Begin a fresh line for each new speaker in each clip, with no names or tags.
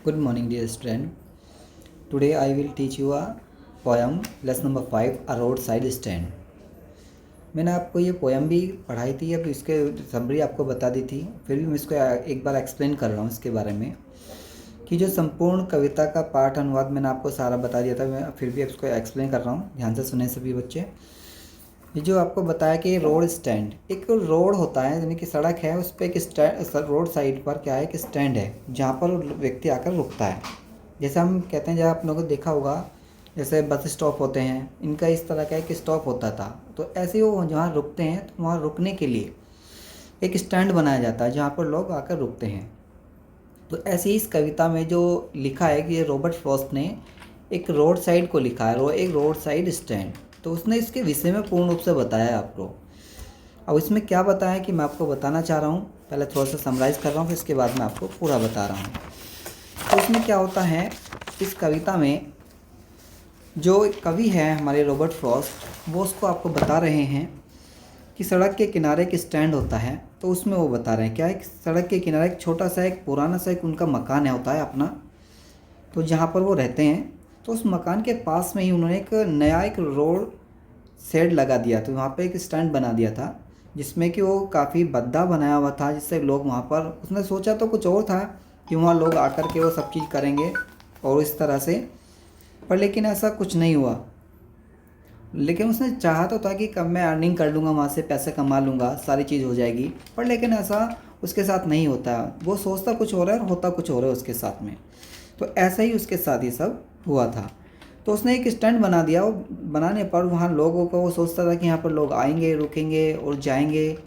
Good morning, dear student. Today I will teach you a poem, lesson number 5, A Roadside Stand. मैंने आपको ये poem भी पढ़ाई थी, अब इसके समरी आपको बता दी थी, फिर भी मैं इसको एक बार एक्सप्लेन कर रहा हूँ इसके बारे में कि जो संपूर्ण कविता का पाठ अनुवाद मैंने आपको सारा बता दिया था, मैं फिर भी इसको एक्सप्लेन कर रहा हूँ। ध्यान से सुने सभी बच्चे। ये जो आपको बताया कि रोड स्टैंड, एक रोड होता है यानी कि सड़क है, उस पर एक स्टैंड, रोड साइड पर क्या है कि स्टैंड है जहाँ पर व्यक्ति आकर रुकता है। जैसे हम कहते हैं, जब आप लोगों को देखा होगा जैसे बस स्टॉप होते हैं, इनका इस तरह का एक स्टॉप होता था, तो ऐसे ही वो जहाँ रुकते हैं तो वहाँ रुकने के लिए एक स्टैंड बनाया जाता है जहाँ पर लोग आकर रुकते हैं। तो ऐसे ही इस कविता में जो लिखा है कि ये रॉबर्ट फ्रॉस्ट ने एक रोड साइड को लिखा है, एक रोड साइड स्टैंड। तो उसने इसके विषय में पूर्ण रूप से बताया है आपको। अब इसमें क्या बताया कि मैं आपको बताना चाह रहा हूँ, पहले थोड़ा सा समराइज़ कर रहा हूँ, फिर इसके बाद मैं आपको पूरा बता रहा हूँ। तो इसमें क्या होता है, इस कविता में जो एक कवि है हमारे रॉबर्ट फ्रॉस्ट, वो उसको आपको बता रहे हैं कि सड़क के किनारे एक स्टैंड होता है। तो उसमें वो बता रहे हैं क्या है, सड़क के किनारे एक छोटा सा, एक पुराना सा, एक उनका मकान है होता है अपना, तो जहाँ पर वो रहते हैं, तो उस मकान के पास में ही उन्होंने एक नया एक रोड शेड लगा दिया। तो वहाँ पे एक स्टैंड बना दिया था जिसमें कि वो काफ़ी भद्दा बनाया हुआ था, जिससे लोग वहाँ पर, उसने सोचा तो कुछ और था कि वहाँ लोग आकर के वो सब चीज़ करेंगे और इस तरह से, पर लेकिन ऐसा कुछ नहीं हुआ। लेकिन उसने चाहा तो था कि कब मैं अर्निंग कर लूँगा, वहाँ से पैसे कमा लूँगा, सारी चीज़ हो जाएगी, पर लेकिन ऐसा उसके साथ नहीं होता। वो सोचता कुछ और है और होता कुछ और है उसके साथ में। तो ऐसा ही उसके साथ ये सब हुआ था। तो उसने एक स्टैंड बना दिया। वो बनाने पर वहाँ लोगों को, वो सोचता था कि यहाँ पर लोग आएंगे, रुकेंगे और जाएंगे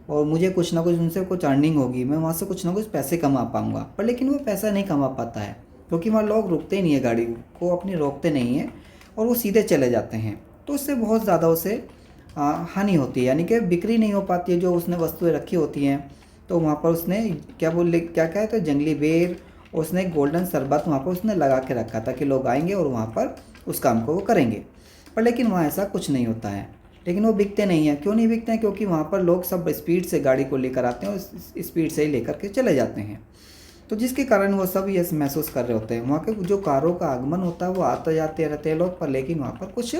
और मुझे कुछ ना कुछ उनसे कुछ अर्निंग होगी, मैं वहाँ से कुछ ना कुछ पैसे कमा पाऊँगा। पर लेकिन वो पैसा नहीं कमा पाता है क्योंकि वहाँ लोग रुकते नहीं है, गाड़ी को अपनी रोकते नहीं हैं और वो सीधे चले जाते हैं। तो उससे बहुत ज़्यादा उसे हानि होती है, यानी कि बिक्री नहीं हो पाती है जो उसने वस्तुएं रखी होती हैं। तो वहाँ पर उसने क्या क्या है, तो जंगली बेर, उसने गोल्डन शरबत वहाँ पर उसने लगा के रखा था कि लोग आएंगे और वहाँ पर उस काम को वो करेंगे। पर लेकिन वहाँ ऐसा कुछ नहीं होता है, लेकिन वो बिकते नहीं हैं। क्यों नहीं बिकते हैं? क्योंकि वहाँ पर लोग सब स्पीड से गाड़ी को लेकर आते हैं और स्पीड से ही लेकर के चले जाते हैं। तो जिसके कारण वो सब ये महसूस कर रहे होते हैं। वहाँ के जो कारों का आगमन होता है वो आते जाते रहते हैं लोग, पर लेकिन वहाँ पर कुछ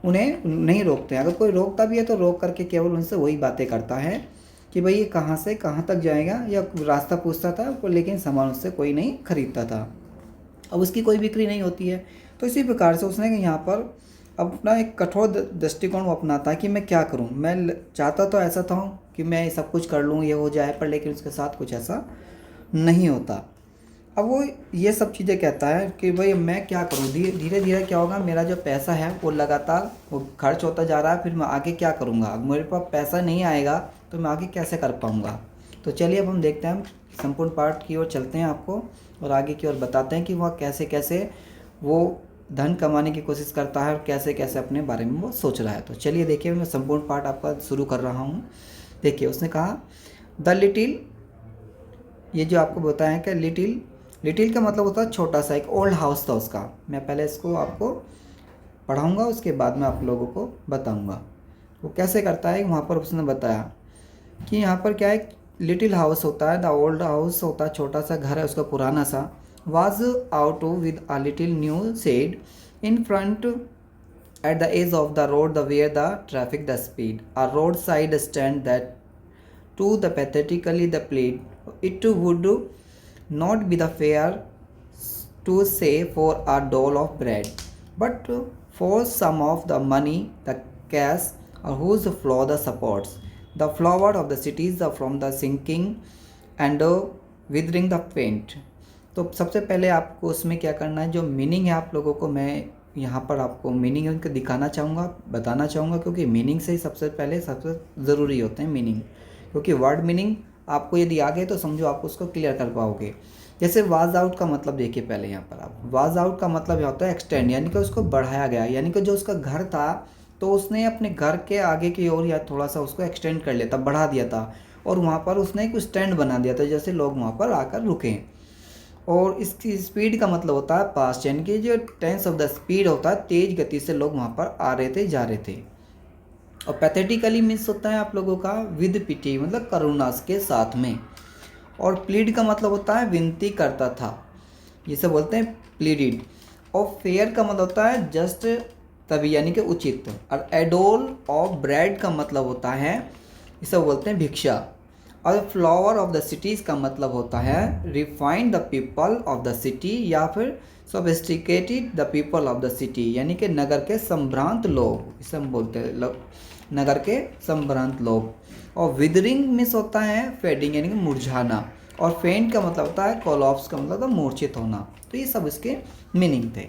उन्हें नहीं रोकते हैं। अगर कोई रोकता भी है तो रोक करके केवल उनसे वही बातें करता है कि भाई ये कहाँ से कहाँ तक जाएगा, या रास्ता पूछता था, लेकिन सामान उससे कोई नहीं खरीदता था। अब उसकी कोई बिक्री नहीं होती है। तो इसी प्रकार से उसने यहाँ पर अपना एक कठोर दृष्टिकोण वो अपनाता है कि मैं क्या करूँ। मैं चाहता तो ऐसा था कि मैं सब कुछ कर लूँ, ये हो जाए, पर लेकिन उसके साथ कुछ ऐसा नहीं होता। अब वो ये सब चीज़ें कहता है कि भाई मैं क्या करूँ, धीरे धीरे क्या होगा, मेरा जो पैसा है वो लगातार वो खर्च होता जा रहा है, फिर मैं आगे क्या करूँगा, अब मेरे पास पैसा नहीं आएगा तो मैं आगे कैसे कर पाऊँगा। तो चलिए अब हम देखते हैं, संपूर्ण पाठ की ओर चलते हैं आपको और आगे की ओर बताते हैं कि वह कैसे कैसे वो धन कमाने की कोशिश करता है और कैसे कैसे अपने बारे में वो सोच रहा है। तो चलिए देखिए, मैं संपूर्ण पाठ आपका शुरू कर रहा हूँ। देखिए उसने कहा, द लिटिल, ये जो आपको बताया है कि लिटिल का मतलब होता है छोटा सा, एक ओल्ड हाउस था उसका। मैं पहले इसको आपको पढ़ाऊँगा, उसके बाद में आप लोगों को बताऊँगा वो कैसे करता है। वहाँ पर उसने बताया कि यहाँ पर क्या है, लिटिल हाउस होता है, द ओल्ड हाउस होता है, छोटा सा घर है उसका पुराना सा, was out with a little new shed in front at the edge of the road the where the traffic the speed, a road side stand that too the pathetically the plead, it would not be the fair to say for a dole of bread, but for some of the money, the cash, or whose flow the supports, the flower of the cities from the sinking and withering the faint। तो सबसे पहले आपको उसमें क्या करना है, जो meaning है आप लोगों को मैं यहाँ पर आपको मीनिंग उनका दिखाना चाहूँगा, बताना चाहूँगा, क्योंकि मीनिंग से ही सबसे पहले सबसे ज़रूरी होते हैं मीनिंग। क्योंकि वर्ड मीनिंग आपको यदि आ गए तो समझो आप उसको क्लियर कर पाओगे। जैसे वाज आउट का मतलब देखिए, पहले यहाँ पर आप, वाज आउट का मतलब होता है एक्सटेंड, यानी कि उसको बढ़ाया गया, यानी कि जो उसका घर था तो उसने अपने घर के आगे की ओर या थोड़ा सा उसको एक्सटेंड कर लिया था, बढ़ा दिया था, और वहाँ पर उसने एक स्टैंड बना दिया था जैसे लोग वहाँ पर आकर रुकें। और इसकी स्पीड का मतलब होता है पास्ट, यानी कि जो टेंस ऑफ द स्पीड होता है, तेज गति से लोग वहाँ पर आ रहे थे, जा रहे थे। और पैथेटिकली मीन्स होता है आप लोगों का विद पिटी, मतलब करुणा के साथ में। और प्लीड का मतलब होता है विनती करता था, जिसे बोलते हैं प्लीडिड। और फेयर का मतलब होता है जस्ट तभी, यानी कि उचित। और एडोल ऑफ ब्रेड का मतलब होता है, इसे बोलते हैं भिक्षा। और फ्लावर ऑफ द सिटीज़ का मतलब होता है refined the people of the city, या फिर sophisticated the people of the city, यानी कि नगर के संभ्रांत लोग, इसे हम बोलते हैं नगर के संभ्रांत लोग। और विदरिंग मिस होता है फेडिंग, यानी कि मुरझाना। और फेंट का मतलब होता है कोलॉप्स का मतलब होता है मूर्छित होना। तो ये सब इसके मीनिंग थे,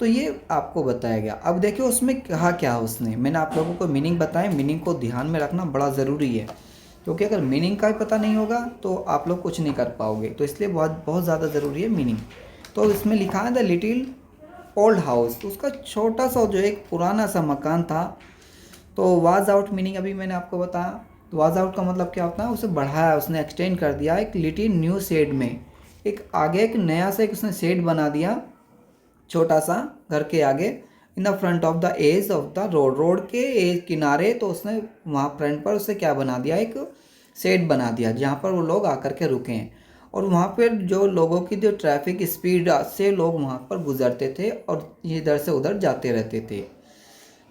तो ये आपको बताया गया। अब देखिए उसमें कहा क्या उसने, मैंने आप लोगों को मीनिंग बताया। मीनिंग को ध्यान में रखना बड़ा ज़रूरी है, क्योंकि अगर मीनिंग का ही पता नहीं होगा तो आप लोग कुछ नहीं कर पाओगे। तो इसलिए बहुत बहुत ज़्यादा ज़रूरी है मीनिंग। तो इसमें लिखा है द लिटिल ओल्ड हाउस, तो उसका छोटा सा जो एक पुराना सा मकान था। तो वाज आउट मीनिंग अभी मैंने आपको बताया। तो वाज आउट का मतलब क्या होता है, उसे बढ़ाया, उसने एक्सटेंड कर दिया एक लिटिल न्यू शेड में। एक आगे एक नया सा एक उसने शेड बना दिया, छोटा सा घर के आगे। In the front of the edge of the road, road के एज किनारे। तो उसने वहाँ फ्रंट पर उसे क्या बना दिया, एक शेड बना दिया जहाँ पर वो लोग आकर के रुके हैं। और वहाँ पर जो लोगों की जो ट्रैफिक स्पीड से लोग वहाँ पर गुजरते थे और इधर से उधर जाते रहते थे।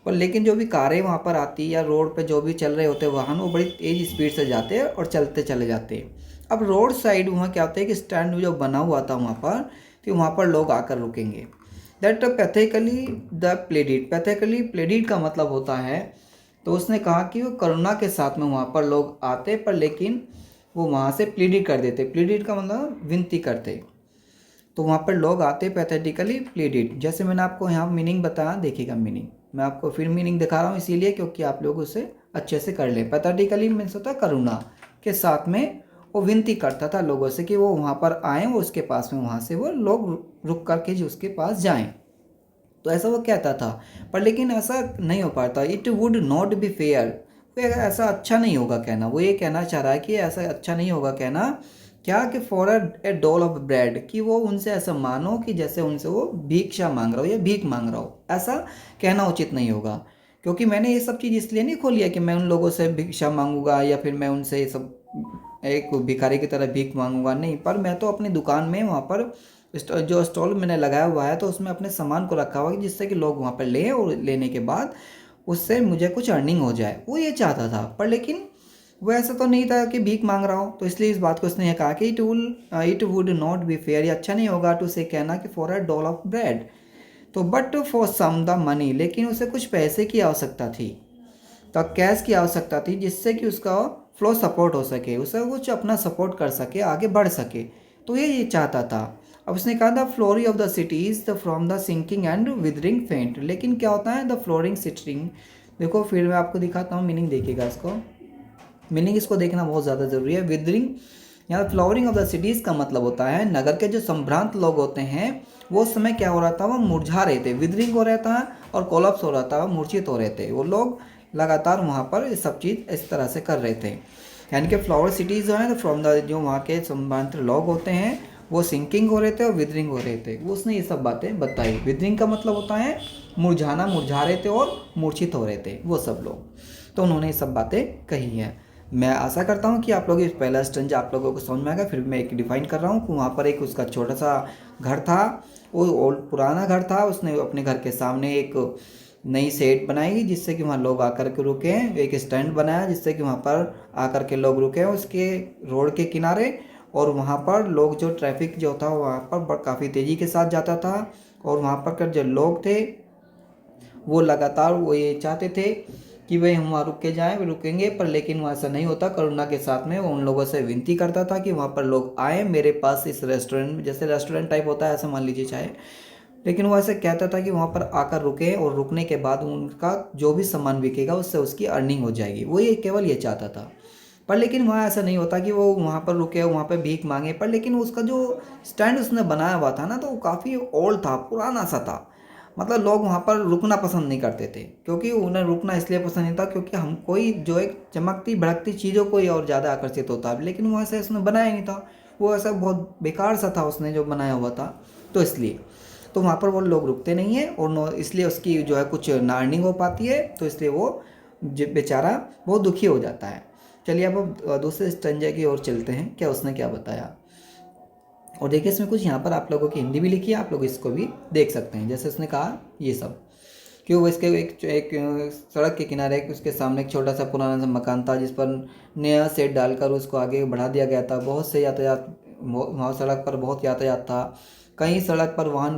पर लेकिन जो भी कारें वहाँ पर आती या रोड पे जो भी चल रहे होते वाहन, वो बड़ी तेज़ स्पीड से जाते हैं और चलते चले जाते हैं। अब रोड साइड वहाँ क्या होता है कि स्टैंड जो बना हुआ था वहाँ पर, तो वहाँ पर लोग आकर रुकेंगे। दैट पैथेकली द प्लेडिड, पैथेकली प्लेडिड का मतलब होता है, तो उसने कहा कि वो करुणा के साथ में वहाँ पर लोग आते, पर लेकिन वो वहाँ से प्लीडिड कर देते। प्लीडिड का मतलब विनती करते। तो वहाँ पर लोग आते पैथेटिकली प्लीडिड। जैसे मैंने आपको यहाँ मीनिंग बताया, देखिएगा मीनिंग मैं आपको फिर मीनिंग दिखा रहा हूँ इसीलिए क्योंकि आप लोग उसे अच्छे से कर लें। पैथेटिकली मीन्स होता है करुणा के साथ में वो विनती करता था लोगों से कि वो वहाँ पर आएँ और उसके पास में वहाँ से वो लोग रुक करके जो उसके पास जाएँ। तो ऐसा वो कहता था, पर लेकिन ऐसा नहीं हो पाता। It would not be fair, ऐसा अच्छा नहीं होगा कहना। वो ये कहना चाह रहा है कि ऐसा अच्छा नहीं होगा कहना क्या, कि फॉर ए डोल ऑफ ब्रेड, कि वो उनसे ऐसा मानो कि जैसे उनसे वो भिक्षा मांग रहा हो या भीख मांग रहा हो। ऐसा कहना उचित नहीं होगा, क्योंकि मैंने ये सब चीज़ इसलिए नहीं खोली है कि मैं उन लोगों से भिक्षा मांगूंगा या फिर मैं उनसे ये सब एक भिखारी की तरह भीख मांगूंगा, नहीं। पर मैं तो अपनी दुकान में वहाँ पर जो स्टॉल मैंने लगाया हुआ है तो उसमें अपने सामान को रखा हुआ है जिससे कि लोग वहाँ पर लें और लेने के बाद उससे मुझे कुछ अर्निंग हो जाए। वो ये चाहता था, पर लेकिन वो ऐसा तो नहीं था कि भीख मांग रहा हो। तो इसलिए इस बात को उसने ये कहा कि it would not be fair, ये अच्छा नहीं होगा टू से कहना कि for a dole of bread. तो but for some the money, लेकिन उसे कुछ पैसे की आवश्यकता थी, तो कैश की आवश्यकता थी जिससे कि उसका फ्लो सपोर्ट हो सके, उसे कुछ अपना सपोर्ट कर सके, आगे बढ़ सके। तो ये चाहता था। अब उसने कहा the flowery of the cities the from the sinking and withering faint. लेकिन क्या होता है द फ्लोरिंग सिटिंग, देखो फिर मैं आपको दिखाता हूँ मीनिंग, देखिएगा इसको। मीनिंग इसको देखना बहुत ज़्यादा ज़रूरी है। विदरिंग यहाँ फ्लावरिंग ऑफ द सिटीज़ का मतलब होता है नगर के जो संभ्रांत लोग होते हैं वो उस समय क्या हो रहा था, वो मुरझा रहे थे, विदरिंग हो रहा था और कोलप्स हो रहा था, मूर्छित हो रहे थे। वो लोग लगातार वहाँ पर ये सब चीज़ इस तरह से कर रहे थे। यानी कि फ्लावर सिटीज़ जो है फ्रॉम द जो वहाँ के संभ्रांत लोग होते हैं वो सिंकिंग हो रहे थे और विदरिंग हो रहे थे। उसने ये सब बातें बताई। विदरिंग का मतलब होता है मुरझाना, मुरझा रहे थे और मूर्छित हो रहे थे वो सब लोग। तो उन्होंने ये सब बातें कही हैं। मैं आशा करता हूँ कि आप लोग इस पहला स्टेंज आप लोगों को समझ में आएगा। फिर मैं एक डिफाइन कर रहा हूँ कि वहाँ पर एक उसका छोटा सा घर था, वो ओल्ड पुराना घर था। उसने अपने घर के सामने एक नई सेट बनाई जिससे कि वहाँ लोग आकर के रुके। एक स्टैंड बनाया जिससे कि वहाँ पर आकर के लोग रुके उसके रोड के किनारे। और वहाँ पर लोग जो ट्रैफिक जो था वहाँ पर काफ़ी तेज़ी के साथ जाता था। और वहाँ पर जो लोग थे वो लगातार वो ये चाहते थे कि भाई हम वहाँ रुक के जाएँ, वे रुकेंगे, पर लेकिन वहाँ ऐसा नहीं होता। करुणा के साथ में वो उन लोगों से विनती करता था कि वहाँ पर लोग आए मेरे पास इस रेस्टोरेंट में, जैसे रेस्टोरेंट टाइप होता है ऐसा मान लीजिए चाहे। लेकिन वो ऐसे कहता था कि वहाँ पर आकर रुके और रुकने के बाद उनका जो भी सामान बिकेगा उससे उसकी अर्निंग हो जाएगी। वो ये केवल ये चाहता था। पर लेकिन वहाँ ऐसा नहीं होता कि वो वहाँ पर रुके, वहाँ पर भीख मांगे। पर लेकिन उसका जो स्टैंड उसने बनाया हुआ था ना, तो वो काफ़ी ओल्ड था, पुराना सा था। मतलब लोग वहाँ पर रुकना पसंद नहीं करते थे, क्योंकि उन्हें रुकना इसलिए पसंद नहीं था क्योंकि हम कोई जो एक चमकती भड़कती चीज़ों को ही और ज़्यादा आकर्षित होता है। लेकिन वो ऐसे उसने बनाया नहीं था, वो ऐसा बहुत बेकार सा था उसने जो बनाया हुआ था। तो इसलिए तो वहाँ पर वो लोग रुकते नहीं हैं और इसलिए उसकी जो है कुछ ना अर्निंग हो पाती है। तो इसलिए वो बेचारा बहुत दुखी हो जाता है। चलिए अब दूसरे स्टंजा की ओर चलते हैं, क्या उसने क्या बताया। और देखिए इसमें कुछ यहाँ पर आप लोगों की हिंदी भी लिखी है, आप लोग इसको भी देख सकते हैं। जैसे उसने कहा ये सब कि वो इसके एक सड़क के किनारे उसके सामने एक छोटा सा पुराना सा मकान था जिस पर नया सेट डालकर उसको आगे बढ़ा दिया गया था। बहुत से यातायात वहाँ सड़क पर बहुत यातायात था। कहीं सड़क पर वाहन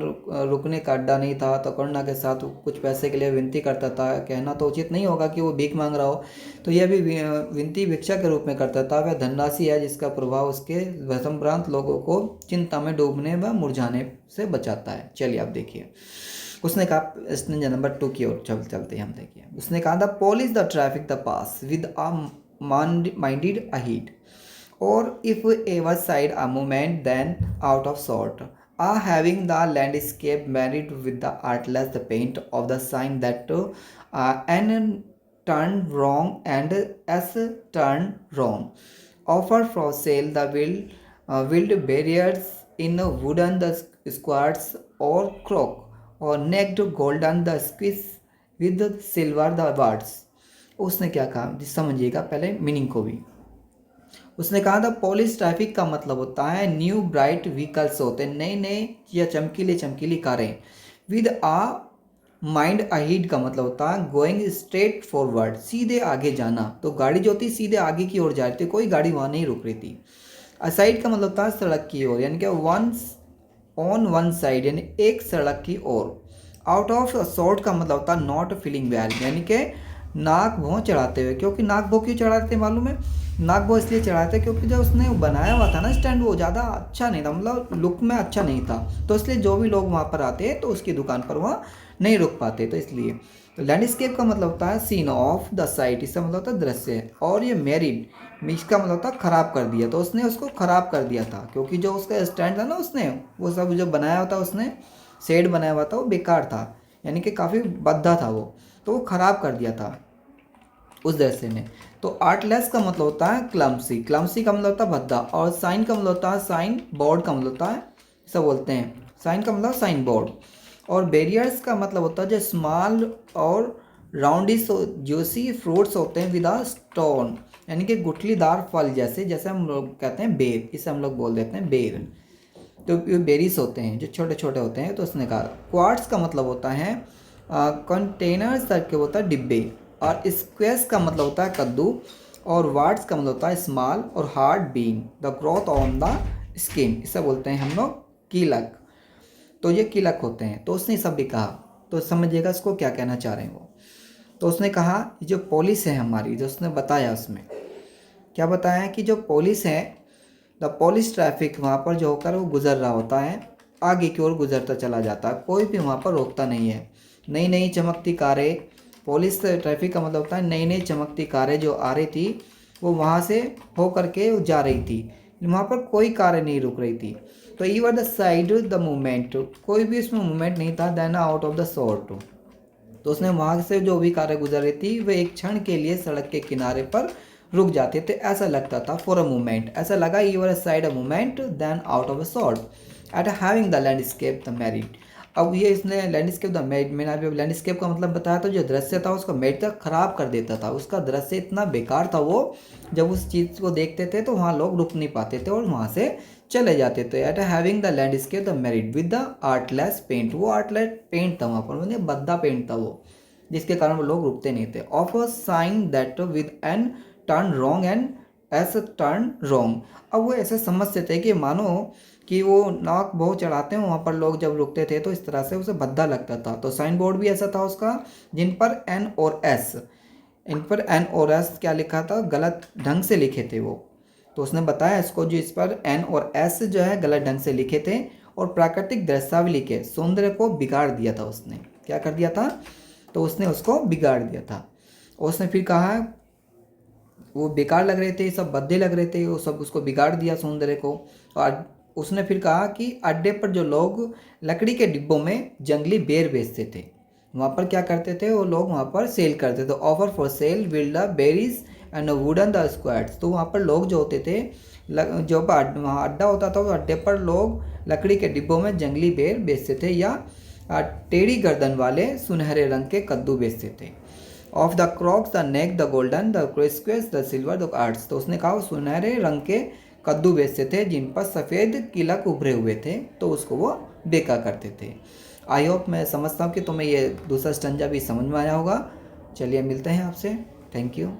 रुकने का अड्डा नहीं था, तो करुणा के साथ कुछ पैसे के लिए विनती करता था। कहना तो उचित नहीं होगा कि वो भीख मांग रहा हो, तो यह भी विनती भिक्षा के रूप में करता था। वह धनराशि है जिसका प्रभाव उसके भ्रमभ्रांत लोगों को चिंता में डूबने व मुरझाने से बचाता है। चलिए आप देखिए, उसने कहा इसने नंबर 2 की ओर चलते हैं हम। देखिए उसने कहा the polish the traffic the pass with a minded ahead और if ever side a moment then out of sort are having the landscape married with the artless the paint of the sign that n turn wrong and s turn wrong offer for sale the wild barriers in wooden the squares or crook or necked golden the squish with silver the words। उसने क्या कहा समझिएगा पहले meaning को भी। उसने कहा था पॉलिश ट्रैफिक का मतलब होता है न्यू ब्राइट व्हीकल्स होते हैं, नए नए या चमकीले चमकीली कारें। विद आ माइंड अहीड का मतलब होता है गोइंग स्ट्रेट फॉरवर्ड, सीधे आगे जाना। तो गाड़ी जो थी सीधे आगे की ओर जा रही थी, कोई गाड़ी वहाँ नहीं रुक रही थी। असाइड का मतलब होता है सड़क की ओर, यानी कि वंस ऑन वन साइड, यानी एक सड़क की ओर। आउट ऑफ सॉर्ट का मतलब होता है नॉट फीलिंग वेल, यानी कि नाक भौं चढ़ाते हुए। क्योंकि नाक भौं क्यों चढ़ाते थे मालूम है? नाक भौं इसलिए चढ़ाते क्योंकि जब उसने बनाया हुआ था ना स्टैंड, वो ज़्यादा अच्छा नहीं था, मतलब लुक में अच्छा नहीं था। तो इसलिए जो भी लोग वहाँ पर आते हैं तो उसकी दुकान पर वहाँ नहीं रुक पाते, तो इसलिए। तो लैंडस्केप का मतलब होता है सीन ऑफ द साइट, इसका मतलब होता है दृश्य। और ये मैरिड, इसका मतलब होता है ख़राब कर दिया, तो उसने उसको ख़राब कर दिया था। क्योंकि जो उसका स्टैंड था ना, उसने वो सब जो बनाया हुआ था, उसने शेड बनाया हुआ था, वो बेकार था, यानी कि काफ़ी भद्दा था वो, तो वो ख़राब कर दिया था उस दृश्य ने। तो आर्टलेस का मतलब होता है क्लम्सी, क्लम्सी का मतलब होता है भद्दा। और साइन का मतलब होता है साइन बोर्ड का मतलब होता है, ऐसा बोलते हैं, साइन का मतलब साइन बोर्ड। और बैरियर्स का मतलब होता है जो स्मॉल और राउंडिश जूसी फ्रूट्स होते हैं विद स्टोन, यानी कि गुठलीदार फल, जैसे हम लोग कहते हैं बेर, इसे हम लोग बोल देते हैं बेर। तो ये बेरीज होते हैं जो छोटे छोटे होते हैं। तो उसने कहा क्वार्ट्स का मतलब होता है कंटेनर्स करके होता है डिब्बे। और स्क्वेस का मतलब होता है कद्दू। और वार्ड्स का मतलब होता है स्मॉल और hard being the growth on the skin, इसे बोलते हैं हम लोग कीलक। तो ये कीलक होते हैं। तो उसने सब भी कहा, तो समझिएगा इसको क्या कहना चाह रहे हैं वो। तो उसने कहा जो पुलिस है हमारी, जो उसने बताया उसमें क्या बताया है कि जो पुलिस है द पुलिस ट्रैफिक, वहाँ पर जो होकर वो गुजर रहा होता है, आगे की ओर गुजरता चला जाता है, कोई भी वहाँ पर रोकता नहीं है। नई नई चमकती कारें, पुलिस ट्रैफिक का मतलब होता है नई नई चमकती कारें जो आ रही थी, वो वहाँ से हो करके जा रही थी, वहाँ पर कोई कारें नहीं रुक रही थी। तो ever the side the movement, कोई भी इसमें मूवमेंट नहीं था। Then out of the sort, तो उसने वहाँ से जो भी कारें गुजर रही थी वे एक क्षण के लिए सड़क के किनारे पर रुक जाते थे, ऐसा लगता था। फॉर अ मोमेंट, ऐसा लगा you were side a moment then out of a sort at having the landscape the married. अब ये इसने लैंडस्केप द मेड, मैंने अभी लैंडस्केप का मतलब बताया था, जो दृश्य था उसका मेड तक खराब कर देता था। उसका दृश्य इतना बेकार था, वो जब उस चीज़ को देखते थे तो वहाँ लोग रुक नहीं पाते थे और वहाँ से चले जाते थे। At having the landscape the married with the artless paint, वो आर्टलेस पेंट था वहाँ पर, मतलब भद्दा पेंट था वो, जिसके कारण वो लोग रुकते नहीं थे। Of a sign that with N turn wrong and S turn wrong. अब वो ऐसे समझते थे कि मानो कि वो नाक बहुत चढ़ाते हैं, वहाँ पर लोग जब रुकते थे तो इस तरह से उसे भद्दा लगता था। तो साइन बोर्ड भी ऐसा था उसका, जिन पर एन और एस, इन पर एन और एस क्या लिखा था, गलत ढंग से लिखे थे वो। तो उसने बताया इसको, जो इस पर एन और एस जो है गलत ढंग से लिखे थे और प्राकृतिक दृश्यावली के सौंदर्य को बिगाड़ दिया था। उसने क्या कर दिया था, तो उसने उसको बिगाड़ दिया था। उसने फिर कहा वो बेकार लग रहे थे, सब भद्दे लग रहे थे, वो सब उसको बिगाड़ दिया सौंदर्य को। और उसने फिर कहा कि अड्डे पर जो लोग लकड़ी के डिब्बों में जंगली बेर बेचते थे, वहाँ पर क्या करते थे वो लोग, वहाँ पर सेल करते थे। Offer for sale wild berries and wooden the squads. तो वहाँ पर लोग जो होते थे, जो वहाँ अड्डा होता था, वो अड्डे पर लोग लकड़ी के डिब्बों में जंगली बेर बेचते थे या टेढ़ी गर्दन वाले सुनहरे रंग के कद्दू बेचते थे। Of the crocks the neck the golden the क्रिस्क्वेस द सिल्वर द आर्ट्स। तो उसने कहा सुनहरे रंग के कद्दू बेचते थे जिन पर सफ़ेद किलक उभरे हुए थे, तो उसको वो बेचा करते थे। आई होप, मैं समझता हूँ कि तुम्हें ये दूसरा स्टंजा भी समझ में आया होगा। चलिए मिलते हैं आपसे। Thank you.